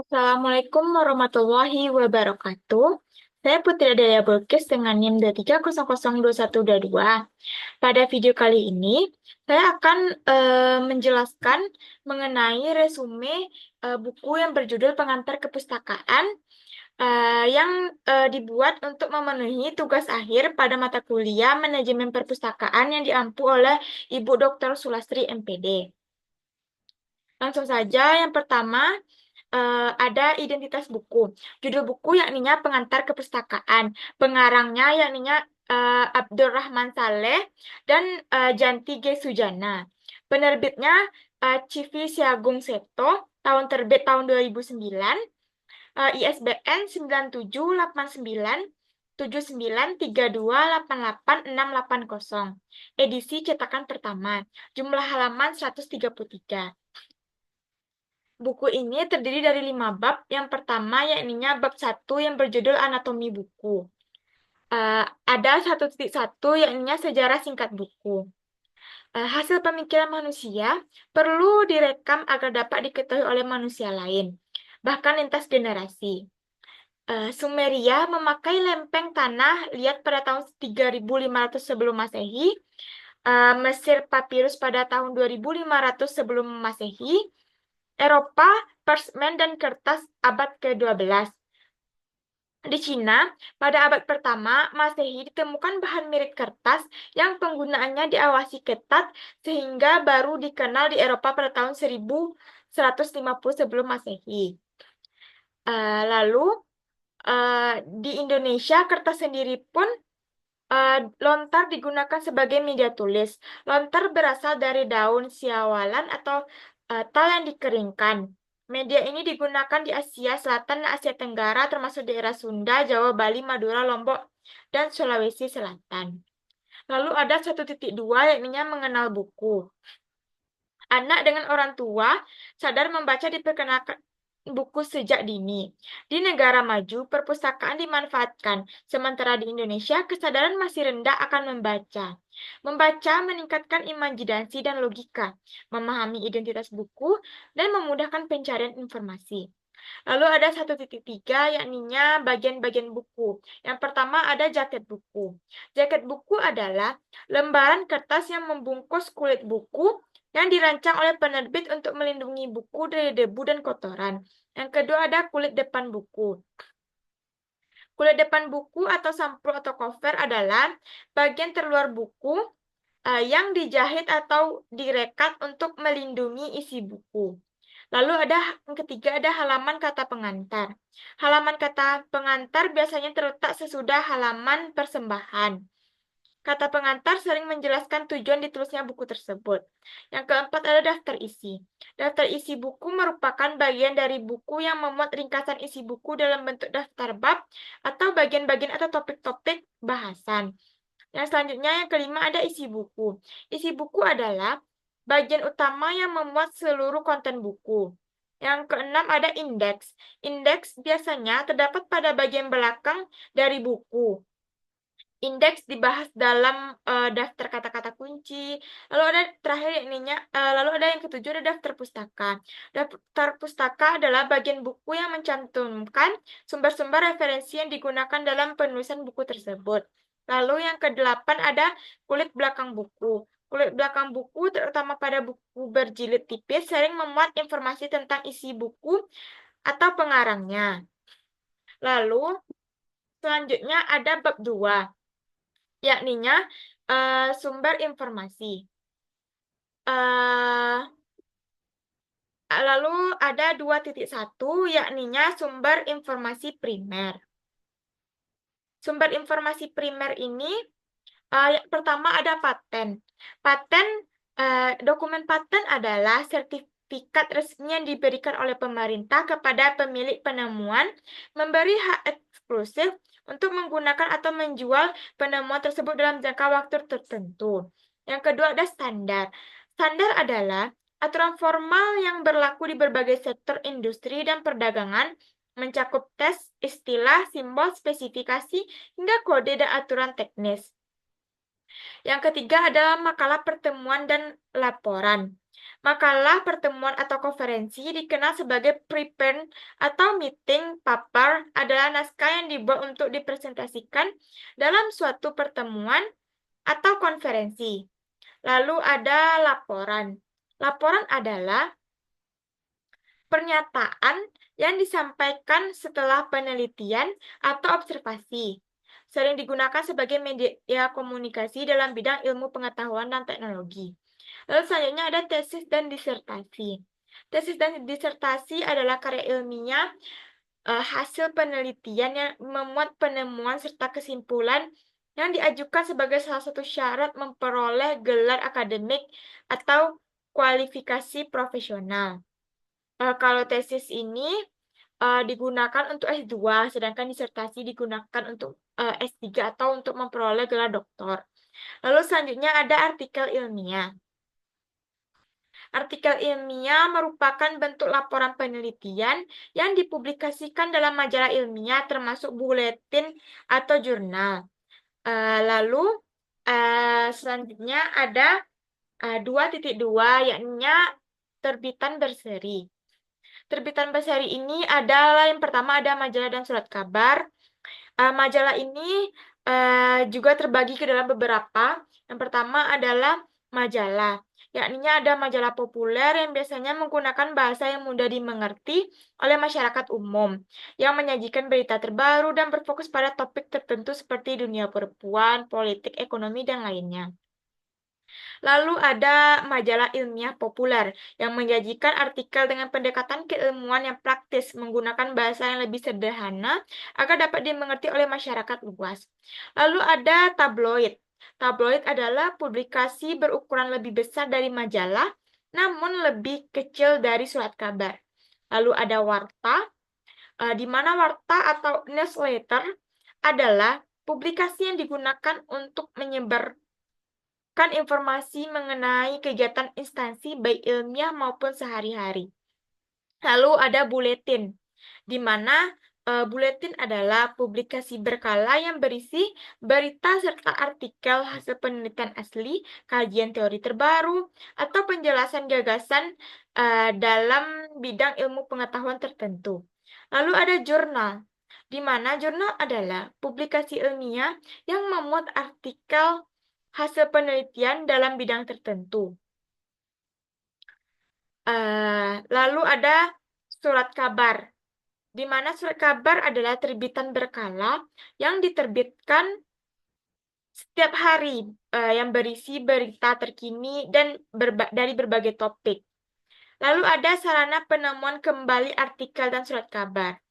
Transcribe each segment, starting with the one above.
Assalamualaikum warahmatullahi wabarakatuh. Saya Putri Adaya Bulkis dengan NIM 23002122. Pada video kali ini, saya akan menjelaskan mengenai resume buku yang berjudul Pengantar Kepustakaan yang dibuat untuk memenuhi tugas akhir pada mata kuliah Manajemen Perpustakaan yang diampu oleh Ibu Dr. Sulastri MPD. Langsung saja, yang pertama ada identitas buku. Judul buku yakninya Pengantar Kepustakaan. Pengarangnya yakninya Abdurrahman Saleh dan Janti G. Sujana. Penerbitnya Civi Siagung Seto, tahun terbit tahun 2009, ISBN 97897932886880. Edisi cetakan pertama. Jumlah halaman 133. Buku ini terdiri dari 5 bab. Yang pertama yakninya bab 1 yang berjudul Anatomi Buku. Ada 1.1 yakninya sejarah singkat buku. Hasil pemikiran manusia perlu direkam agar dapat diketahui oleh manusia lain, bahkan lintas generasi. Sumeria memakai lempeng tanah liat pada tahun 3500 sebelum Masehi, Mesir papirus pada tahun 2500 sebelum Masehi, Eropa, persmen dan kertas abad ke-12. Di Cina, pada abad pertama Masehi ditemukan bahan mirip kertas yang penggunaannya diawasi ketat sehingga baru dikenal di Eropa pada tahun 1150 sebelum Masehi. Lalu di Indonesia kertas sendiri pun lontar digunakan sebagai media tulis. Lontar berasal dari daun siawalan atau tal yang dikeringkan. Media ini digunakan di Asia Selatan dan Asia Tenggara, termasuk daerah Sunda, Jawa, Bali, Madura, Lombok, dan Sulawesi Selatan. Lalu ada 1.2 yakni mengenal buku. Anak dengan orang tua sadar membaca diperkenalkan buku sejak dini. Di negara maju, perpustakaan dimanfaatkan, sementara di Indonesia kesadaran masih rendah akan membaca. Membaca meningkatkan imajinasi dan logika, memahami identitas buku, dan memudahkan pencarian informasi. Lalu ada 1.3 yakninya bagian-bagian buku. Yang pertama ada jaket buku. Jaket buku adalah lembaran kertas yang membungkus kulit buku yang dirancang oleh penerbit untuk melindungi buku dari debu dan kotoran. Yang kedua ada kulit depan buku. Kulit depan buku atau sampul atau cover adalah bagian terluar buku yang dijahit atau direkat untuk melindungi isi buku. Lalu ada yang ketiga ada halaman kata pengantar. Halaman kata pengantar biasanya terletak sesudah halaman persembahan. Kata pengantar sering menjelaskan tujuan ditulisnya buku tersebut. Yang keempat ada daftar isi. Daftar isi buku merupakan bagian dari buku yang memuat ringkasan isi buku dalam bentuk daftar bab atau bagian-bagian atau topik-topik bahasan. Yang selanjutnya yang kelima ada isi buku. Isi buku adalah bagian utama yang memuat seluruh konten buku. Yang keenam ada indeks. Indeks biasanya terdapat pada bagian belakang dari buku. Indeks dibahas dalam daftar kata-kata kunci. Lalu ada terakhir yakninya, lalu ada yang ketujuh ada daftar pustaka. Daftar pustaka adalah bagian buku yang mencantumkan sumber-sumber referensi yang digunakan dalam penulisan buku tersebut. Lalu yang kedelapan ada kulit belakang buku. Kulit belakang buku, terutama pada buku berjilid tipis, sering memuat informasi tentang isi buku atau pengarangnya. Lalu selanjutnya ada bab 2, yakninya sumber informasi. Lalu ada 2.1 yakninya sumber informasi primer. Sumber informasi primer ini yang pertama ada paten. Paten, dokumen paten adalah sertifikat resmi yang diberikan oleh pemerintah kepada pemilik penemuan, memberi hak eksklusif untuk menggunakan atau menjual penemuan tersebut dalam jangka waktu tertentu. Yang kedua ada standar. Standar adalah aturan formal yang berlaku di berbagai sektor industri dan perdagangan, mencakup tes, istilah, simbol, spesifikasi, hingga kode dan aturan teknis. Yang ketiga adalah makalah pertemuan dan laporan. Makalah, pertemuan, atau konferensi dikenal sebagai preprint atau meeting paper adalah naskah yang dibuat untuk dipresentasikan dalam suatu pertemuan atau konferensi. Lalu ada laporan. Laporan adalah pernyataan yang disampaikan setelah penelitian atau observasi. Sering digunakan sebagai media komunikasi dalam bidang ilmu pengetahuan dan teknologi. Lalu selanjutnya ada tesis dan disertasi. Tesis dan disertasi adalah karya ilmiah hasil penelitian yang memuat penemuan serta kesimpulan yang diajukan sebagai salah satu syarat memperoleh gelar akademik atau kualifikasi profesional. Kalau tesis ini digunakan untuk S2, sedangkan disertasi digunakan untuk S3 atau untuk memperoleh gelar doktor. Lalu selanjutnya ada artikel ilmiah. Artikel ilmiah merupakan bentuk laporan penelitian yang dipublikasikan dalam majalah ilmiah termasuk buletin atau jurnal. Lalu selanjutnya ada 2.2 yakni terbitan berseri. Terbitan berseri ini adalah yang pertama ada majalah dan surat kabar. Majalah ini juga terbagi ke dalam beberapa. Yang pertama adalah majalah, yakni ada majalah populer yang biasanya menggunakan bahasa yang mudah dimengerti oleh masyarakat umum, yang menyajikan berita terbaru dan berfokus pada topik tertentu seperti dunia perempuan, politik, ekonomi, dan lainnya. Lalu ada majalah ilmiah populer yang menyajikan artikel dengan pendekatan keilmuan yang praktis menggunakan bahasa yang lebih sederhana agar dapat dimengerti oleh masyarakat luas. Lalu ada tabloid. Tabloid adalah publikasi berukuran lebih besar dari majalah, namun lebih kecil dari surat kabar. Lalu ada warta, di mana warta atau newsletter adalah publikasi yang digunakan untuk menyebar informasi mengenai kegiatan instansi baik ilmiah maupun sehari-hari. Lalu ada buletin, di mana buletin adalah publikasi berkala yang berisi berita serta artikel hasil penelitian asli, kajian teori terbaru, atau penjelasan gagasan dalam bidang ilmu pengetahuan tertentu. Lalu ada jurnal, di mana jurnal adalah publikasi ilmiah yang memuat artikel hasil penelitian dalam bidang tertentu. Lalu ada surat kabar, di mana surat kabar adalah terbitan berkala yang diterbitkan setiap hari yang berisi berita terkini dan dari berbagai topik. Lalu ada sarana penemuan kembali artikel dan surat kabar.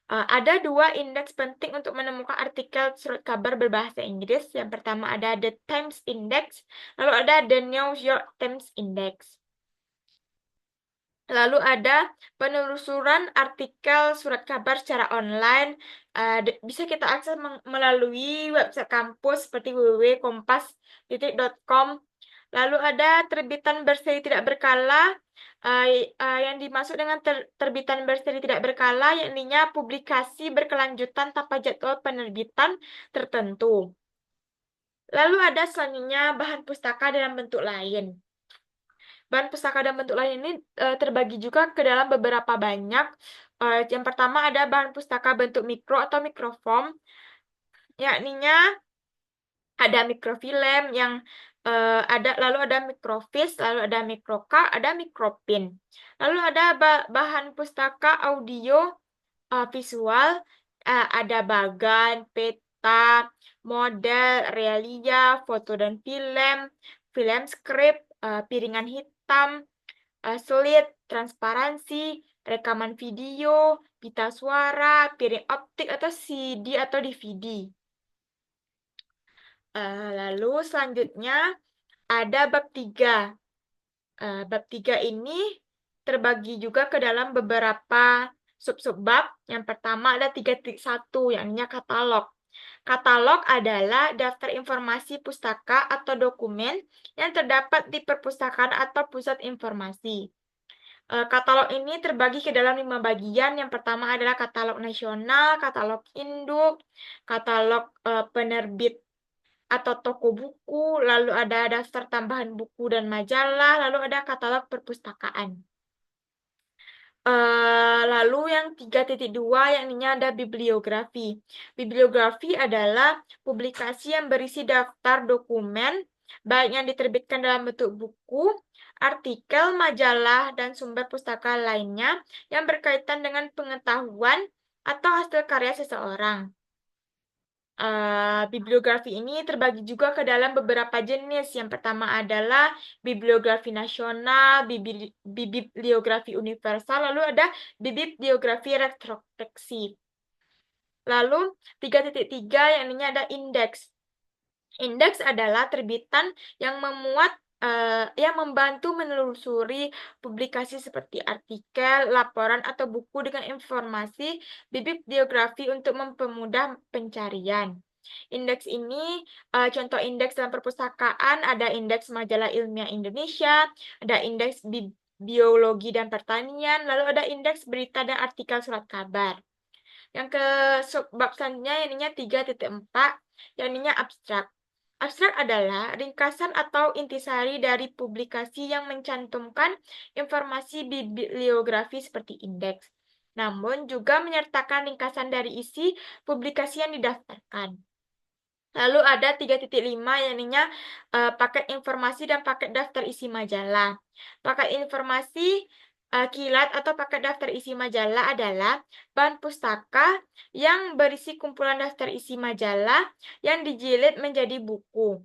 Ada 2 indeks penting untuk menemukan artikel surat kabar berbahasa Inggris. Yang pertama ada The Times Index, lalu ada The New York Times Index. Lalu ada penelusuran artikel surat kabar secara online. Bisa kita akses melalui website kampus seperti www.kompas.com. Lalu ada terbitan berseri tidak berkala. Yang dimaksud dengan terbitan berseri tidak berkala yakni publikasi berkelanjutan tanpa jadwal penerbitan tertentu. Lalu ada selanjutnya bahan pustaka dalam bentuk lain. Bahan pustaka dalam bentuk lain ini terbagi juga ke dalam beberapa banyak. Yang pertama ada bahan pustaka bentuk mikro atau mikroform, yakni ada mikrofilm yang lalu ada mikrofis, lalu ada mikrokart, ada mikropin. Lalu ada bahan pustaka audio visual, ada bagan, peta, model, realia, foto dan film script, piringan hitam, slit, transparansi, rekaman video, pita suara, piring optik atau CD atau DVD. Lalu selanjutnya ada bab 3. Bab 3 ini terbagi juga ke dalam beberapa sub-sub bab. Yang pertama ada 3.1, yakni katalog. Katalog adalah daftar informasi pustaka atau dokumen yang terdapat di perpustakaan atau pusat informasi. Katalog ini terbagi ke dalam 5 bagian. Yang pertama adalah katalog nasional, katalog induk, katalog penerbit atau toko buku, lalu ada daftar tambahan buku dan majalah, lalu ada katalog perpustakaan. Lalu yang 3.2 yang ini ada bibliografi. Bibliografi adalah publikasi yang berisi daftar dokumen, baik yang diterbitkan dalam bentuk buku, artikel, majalah, dan sumber pustaka lainnya yang berkaitan dengan pengetahuan atau hasil karya seseorang. Bibliografi ini terbagi juga ke dalam beberapa jenis. Yang pertama adalah bibliografi nasional, bibliografi universal, lalu ada bibliografi retrospektif. Lalu 3.3 yang ini ada indeks. Indeks adalah terbitan yang memuat yang membantu menelusuri publikasi seperti artikel, laporan, atau buku dengan informasi bibliografi untuk mempermudah pencarian. Indeks ini, contoh indeks dalam perpustakaan, ada indeks majalah ilmiah Indonesia, ada indeks biologi dan pertanian, lalu ada indeks berita dan artikel surat kabar. Yang ke bab selanjutnya, yang ininya 3.4, yang ininya abstrak. Abstrak adalah ringkasan atau intisari dari publikasi yang mencantumkan informasi bibliografi seperti indeks, namun juga menyertakan ringkasan dari isi publikasi yang didaftarkan. Lalu ada 3.5 yang ininya paket informasi dan paket daftar isi majalah. Paket informasi kilat atau paket daftar isi majalah adalah bahan pustaka yang berisi kumpulan daftar isi majalah yang dijilid menjadi buku.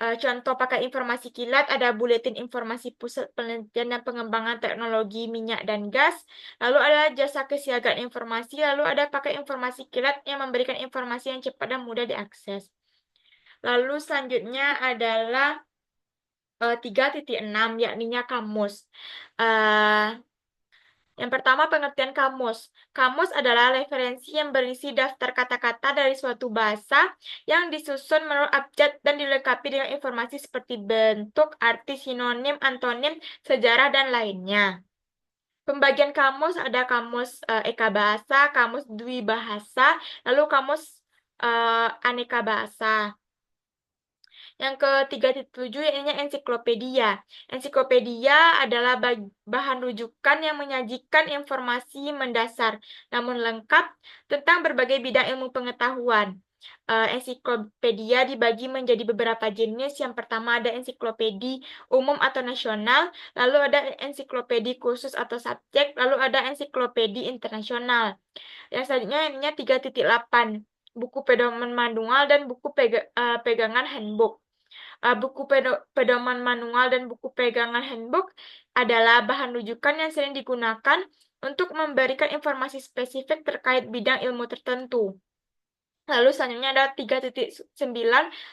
Contoh pakai informasi kilat ada buletin informasi pusat penelitian dan pengembangan teknologi minyak dan gas, lalu ada jasa kesiagaan informasi, lalu ada pakai informasi kilat yang memberikan informasi yang cepat dan mudah diakses. Lalu selanjutnya adalah 3.6 yakninya kamus. Yang pertama, pengertian kamus. Kamus adalah referensi yang berisi daftar kata-kata dari suatu bahasa yang disusun menurut abjad dan dilengkapi dengan informasi seperti bentuk, arti, sinonim, antonim, sejarah, dan lainnya. Pembagian kamus ada kamus eka bahasa, kamus dwibahasa, lalu kamus aneka bahasa. Yang ke-3.7 yaitu ensiklopedia. Ensiklopedia adalah bahan rujukan yang menyajikan informasi mendasar namun lengkap tentang berbagai bidang ilmu pengetahuan. Ensiklopedia dibagi menjadi beberapa jenis. Yang pertama ada ensiklopedi umum atau nasional, lalu ada ensiklopedi khusus atau subjek, lalu ada ensiklopedi internasional. Yang selanjutnya ininya 3.8, buku pedoman manual dan buku pegangan handbook. Buku pedoman manual dan buku pegangan handbook adalah bahan rujukan yang sering digunakan untuk memberikan informasi spesifik terkait bidang ilmu tertentu. Lalu selanjutnya ada 3.9,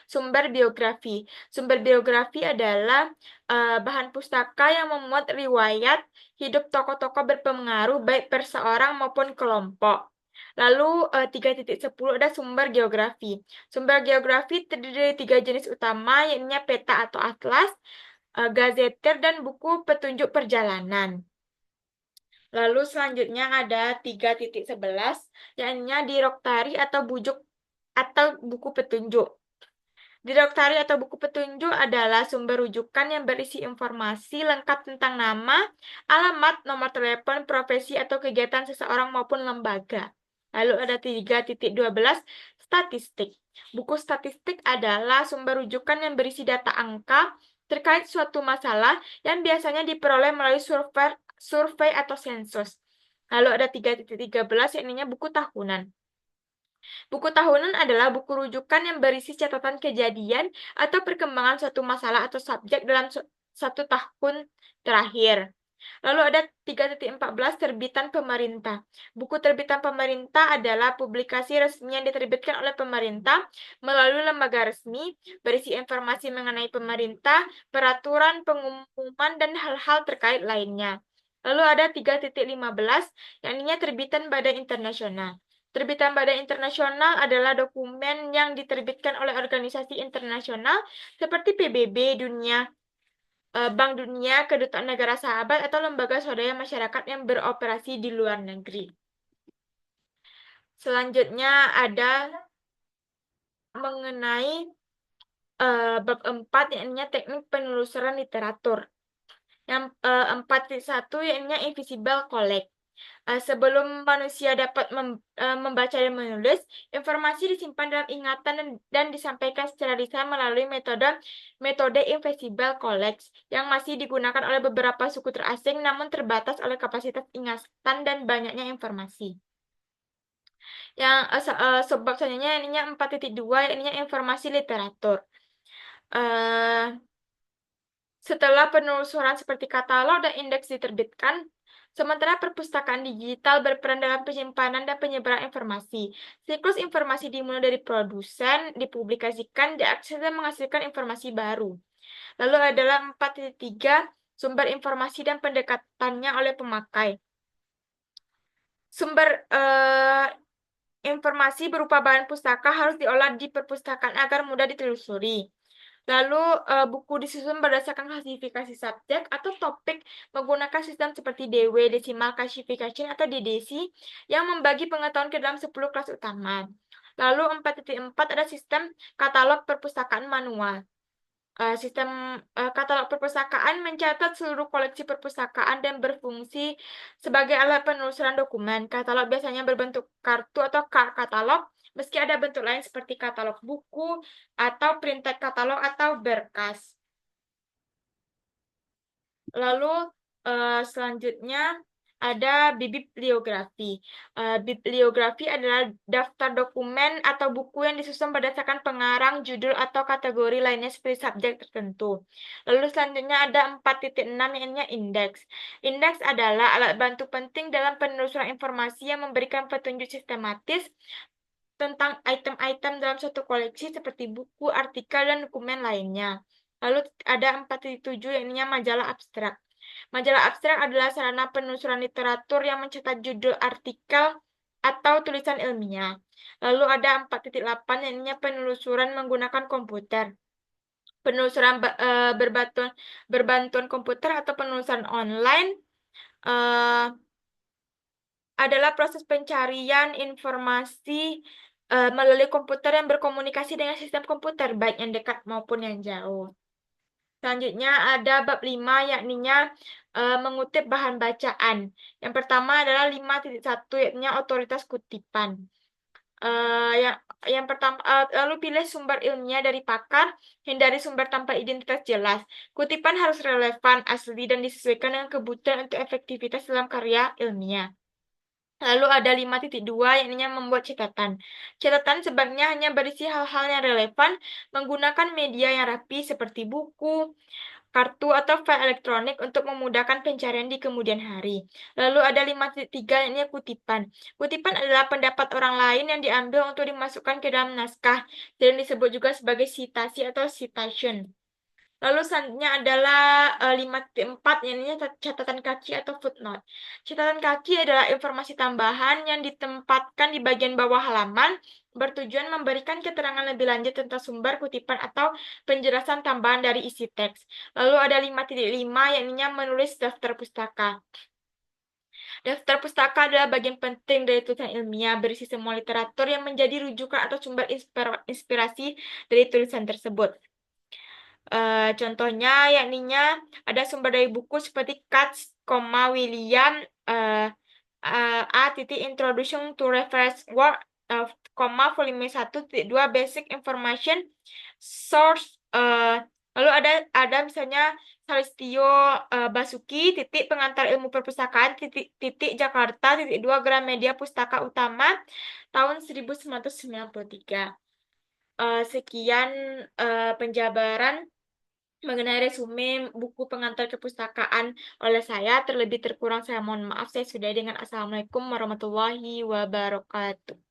sumber biografi. Sumber biografi adalah bahan pustaka yang memuat riwayat hidup tokoh-tokoh berpengaruh baik perseorang maupun kelompok. Lalu 3.10 ada sumber geografi. Sumber geografi terdiri dari 3 jenis utama, yaitu peta atau atlas, gazeter, dan buku petunjuk perjalanan. Lalu selanjutnya ada 3.11, yakni Direktari atau buku petunjuk. Direktari atau buku petunjuk adalah sumber rujukan yang berisi informasi lengkap tentang nama, alamat, nomor telepon, profesi, atau kegiatan seseorang maupun lembaga. Lalu ada 3.12, statistik. Buku statistik adalah sumber rujukan yang berisi data angka terkait suatu masalah yang biasanya diperoleh melalui survei atau sensus. Lalu ada 3.13, yakni buku tahunan. Buku tahunan adalah buku rujukan yang berisi catatan kejadian atau perkembangan suatu masalah atau subjek dalam satu tahun terakhir. Lalu ada 3.14, terbitan pemerintah. Buku terbitan pemerintah adalah publikasi resmi yang diterbitkan oleh pemerintah melalui lembaga resmi, berisi informasi mengenai pemerintah, peraturan, pengumuman, dan hal-hal terkait lainnya. Lalu ada 3.15, yakni terbitan badan internasional. Terbitan badan internasional adalah dokumen yang diterbitkan oleh organisasi internasional seperti PBB, Bank Dunia, Kedutaan Negara Sahabat, atau lembaga swadaya masyarakat yang beroperasi di luar negeri. Selanjutnya ada mengenai bab 4 yakni teknik penelusuran literatur. Yang 4.1 yakni invisible collect. Sebelum manusia dapat membaca dan menulis, informasi disimpan dalam ingatan dan disampaikan secara lisan melalui metode invisible collect yang masih digunakan oleh beberapa suku terasing namun terbatas oleh kapasitas ingatan dan banyaknya informasi. Yang sebab selanjutnya ininya 4.2 ininya informasi literatur. Setelah penelusuran seperti katalog dan indeks diterbitkan, sementara perpustakaan digital berperan dalam penyimpanan dan penyebaran informasi. Siklus informasi dimulai dari produsen, dipublikasikan, diakses, dan menghasilkan informasi baru. Lalu adalah 4.3, sumber informasi dan pendekatannya oleh pemakai. Sumber informasi berupa bahan pustaka harus diolah di perpustakaan agar mudah ditelusuri. Lalu buku disusun berdasarkan klasifikasi subjek atau topik menggunakan sistem seperti DW, Decimal Classification atau DDC yang membagi pengetahuan ke dalam 10 kelas utama. Lalu 4.4 ada sistem katalog perpustakaan manual. Sistem katalog perpustakaan mencatat seluruh koleksi perpustakaan dan berfungsi sebagai alat penelusuran dokumen. Katalog biasanya berbentuk kartu atau katalog, meski ada bentuk lain seperti katalog buku atau printed katalog atau berkas. Lalu selanjutnya ada bibliografi. Bibliografi adalah daftar dokumen atau buku yang disusun berdasarkan pengarang, judul, atau kategori lainnya seperti subjek tertentu. Lalu selanjutnya ada 4.6 yaitu indeks. Indeks adalah alat bantu penting dalam penelusuran informasi yang memberikan petunjuk sistematis tentang item-item dalam suatu koleksi seperti buku, artikel, dan dokumen lainnya. Lalu ada 4.7 yaitu majalah abstrak. Majalah abstrak adalah sarana penelusuran literatur yang mencetak judul artikel atau tulisan ilmiah. Lalu ada 4.8 yaitu penelusuran menggunakan komputer. Penelusuran berbantuan komputer atau penelusuran online adalah proses pencarian informasi melalui komputer yang berkomunikasi dengan sistem komputer, baik yang dekat maupun yang jauh. Selanjutnya ada bab 5, yakninya mengutip bahan bacaan. Yang pertama adalah 5.1, yakni otoritas kutipan. Yang pertama, lalu pilih sumber ilmiah dari pakar, hindari sumber tanpa identitas jelas. Kutipan harus relevan, asli, dan disesuaikan dengan kebutuhan untuk efektivitas dalam karya ilmiah. Lalu ada 5.2 yang membuat catatan. Catatan sebaiknya hanya berisi hal-hal yang relevan, menggunakan media yang rapi seperti buku, kartu, atau file elektronik untuk memudahkan pencarian di kemudian hari. Lalu ada 5.3 yang kutipan. Kutipan adalah pendapat orang lain yang diambil untuk dimasukkan ke dalam naskah, dan disebut juga sebagai citasi atau citation. Lalu selanjutnya adalah 5.4 yang catatan kaki atau footnote. Catatan kaki adalah informasi tambahan yang ditempatkan di bagian bawah halaman bertujuan memberikan keterangan lebih lanjut tentang sumber kutipan atau penjelasan tambahan dari isi teks. Lalu ada 5.5 yang menulis daftar pustaka. Daftar pustaka adalah bagian penting dari tulisan ilmiah berisi semua literatur yang menjadi rujukan atau sumber inspirasi dari tulisan tersebut. Contohnya yakninya ada sumber dari buku seperti Katz, William, Introduction to Reference Work, volume 1.2 Basic Information Source. Lalu ada misalnya Salistio Basuki, pengantar ilmu perpustakaan, Jakarta, 2 Gramedia Pustaka Utama, tahun 1993. Sekian penjabaran mengenai resume buku pengantar kepustakaan oleh saya. Terlebih terkurang saya mohon maaf. Saya sudah dengan Assalamualaikum warahmatullahi wabarakatuh.